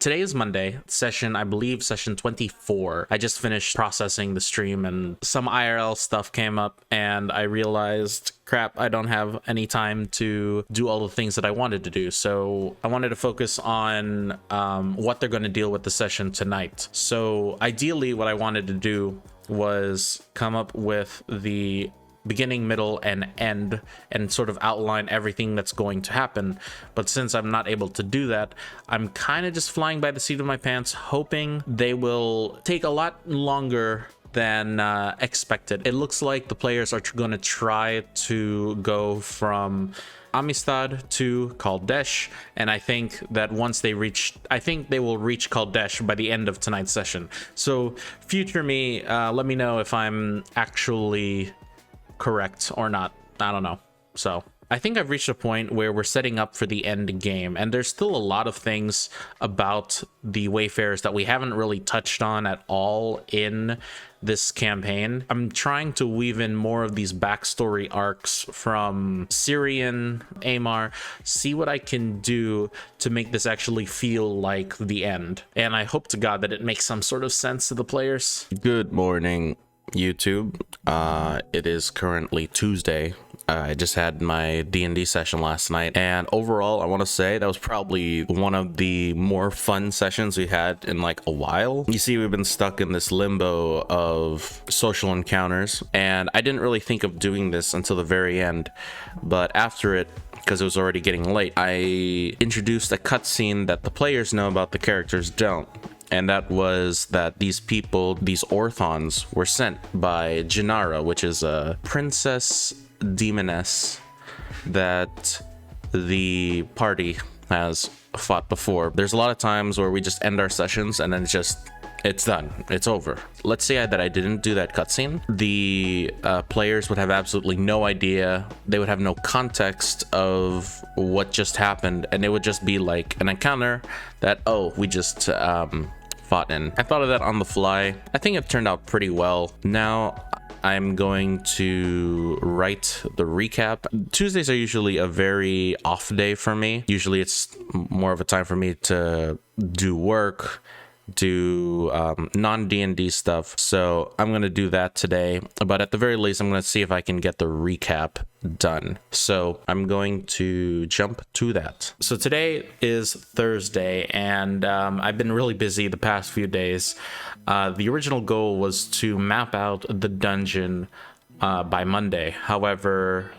Today is Monday, I believe session 24. I just finished processing the stream and some IRL stuff came up and I realized, crap, I don't have any time to do all the things that I wanted to do. So I wanted to focus on what they're going to deal with the session tonight. So ideally what I wanted to do was come up with the beginning, middle, and end and sort of outline everything that's going to happen. But since I'm not able to do that, I'm kind of just flying by the seat of my pants, hoping they will take a lot longer than expected. It looks like the players are going to try to go from Amistad to Kaldesh, and I think that once they reach, I think they will reach Kaldesh by the end of tonight's session. So future me, let me know if I'm actually correct or not. I don't know. So I think I've reached a point where we're setting up for the end game, and there's still a lot of things about the Wayfarers that we haven't really touched on at all in this campaign. I'm trying to weave in more of these backstory arcs from Syrian, Amar, see what I can do to make this actually feel like the end. And I hope to God that it makes some sort of sense to the players. Good morning, YouTube. It is currently Tuesday. I just had my D&D session last night, and overall I want to say that was probably one of the more fun sessions we had in like a while. You see, we've been stuck in this limbo of social encounters, and I didn't really think of doing this until the very end, but after it, because it was already getting late, I introduced a cutscene that the players know about, the characters don't. And that was that these people, these Orthons, were sent by Janara, which is a princess demoness that the party has fought before. There's a lot of times where we just end our sessions and then it's done. It's over. Let's say that I didn't do that cutscene. The players would have absolutely no idea. They would have no context of what just happened. And it would just be like an encounter that, oh, we just fought in. I thought of that on the fly. I think it turned out pretty well. Now I'm going to write the recap. Tuesdays are usually a very off day for me. Usually it's more of a time for me to do work, do non-D&D stuff. So I'm going to do that today. But at the very least, I'm going to see if I can get the recap done. So I'm going to jump to that. So today is Thursday, and I've been really busy the past few days. The original goal was to map out the dungeon by Monday. However,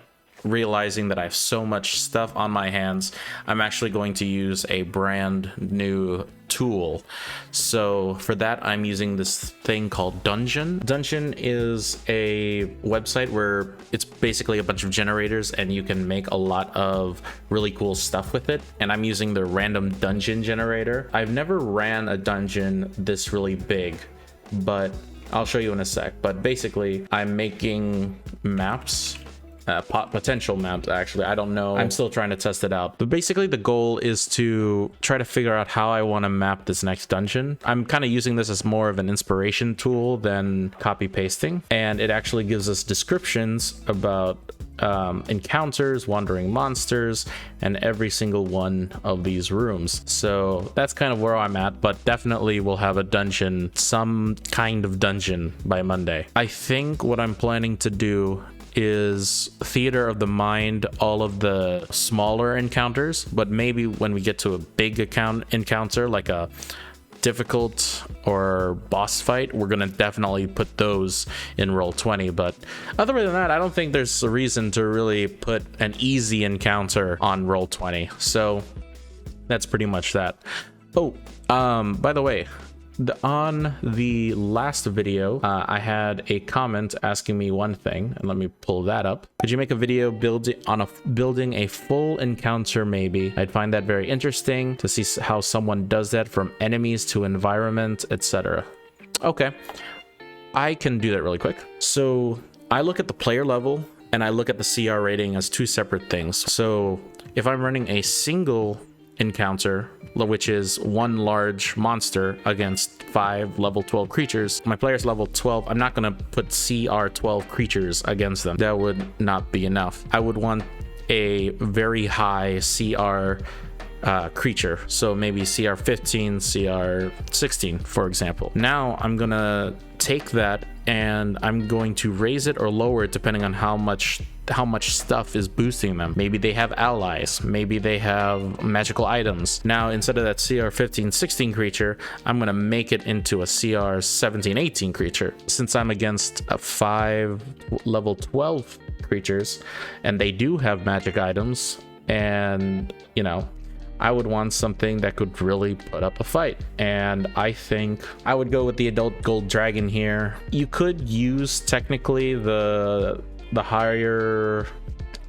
realizing that I have so much stuff on my hands, I'm actually going to use a brand new tool. So for that, I'm using this thing called Dungeon. Dungeon is a website where it's basically a bunch of generators and you can make a lot of really cool stuff with it. And I'm using the random dungeon generator. I've never ran a dungeon this really big, but I'll show you in a sec. But basically, I'm making maps, potential maps, actually. I don't know. I'm still trying to test it out. But basically, the goal is to try to figure out how I want to map this next dungeon. I'm kind of using this as more of an inspiration tool than copy pasting. And it actually gives us descriptions about encounters, wandering monsters, and every single one of these rooms. So that's kind of where I'm at, but definitely we'll have a dungeon, some kind of dungeon by Monday. I think what I'm planning to do is theater of the mind all of the smaller encounters, but maybe when we get to a big encounter like a difficult or boss fight, we're gonna definitely put those in Roll20. But other than that, I don't think there's a reason to really put an easy encounter on Roll20. So that's pretty much that. Oh, by the way, on the last video, I had a comment asking me one thing, and let me pull that up. Could you make a video building a full encounter maybe? I'd find that very interesting to see how someone does that from enemies to environment, etc. Okay, I can do that really quick. So I look at the player level and I look at the CR rating as two separate things. So if I'm running a single encounter, which is one large monster against 5 level 12 creatures, my player's level 12, I'm not going to put CR 12 creatures against them. That would not be enough. I would want a very high CR creature. So maybe CR 15, CR 16, for example. Now I'm gonna take that and I'm going to raise it or lower it depending on how much stuff is boosting them. Maybe they have allies, maybe they have magical items. Now instead of that CR 15 16 creature, I'm gonna make it into a CR 17 18 creature. Since I'm against a 5 level 12 creatures and they do have magic items, and you know, I would want something that could really put up a fight. And I think I would go with the adult gold dragon here. You could use technically the higher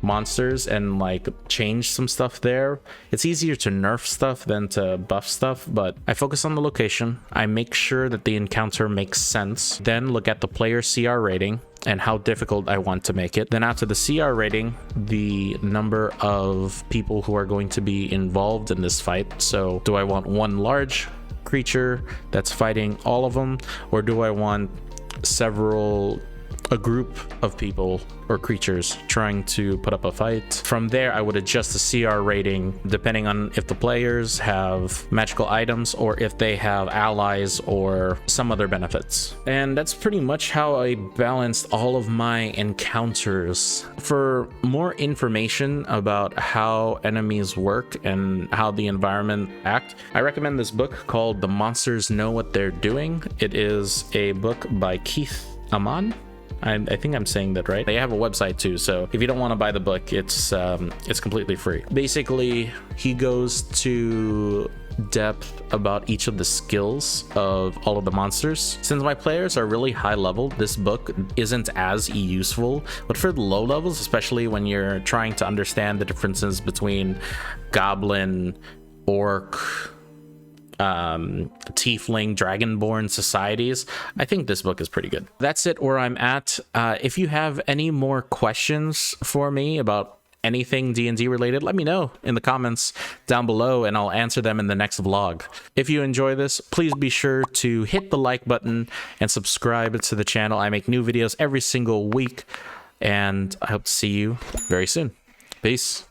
monsters and like change some stuff there. It's easier to nerf stuff than to buff stuff, but I focus on the location. I make sure that the encounter makes sense, then look at the player CR rating and how difficult I want to make it. Then after the CR rating, the number of people who are going to be involved in this fight. So do I want one large creature that's fighting all of them, or do I want a group of people or creatures trying to put up a fight? From there, I would adjust the CR rating depending on if the players have magical items or if they have allies or some other benefits. And that's pretty much how I balanced all of my encounters. For more information about how enemies work and how the environment act, I recommend this book called The Monsters Know What They're Doing. It is a book by Keith Amman. I think I'm saying that right. They have a website too, so if you don't want to buy the book, it's completely free. Basically, he goes to depth about each of the skills of all of the monsters. Since my players are really high level, this book isn't as useful, but for the low levels, especially when you're trying to understand the differences between goblin, orc, tiefling, dragonborn societies, I think this book is pretty good. That's it where I'm at. If you have any more questions for me about anything D&D related, let me know in the comments down below and I'll answer them in the next vlog. If you enjoy this, please be sure to hit the like button and subscribe to the channel. I make new videos every single week and I hope to see you very soon. Peace.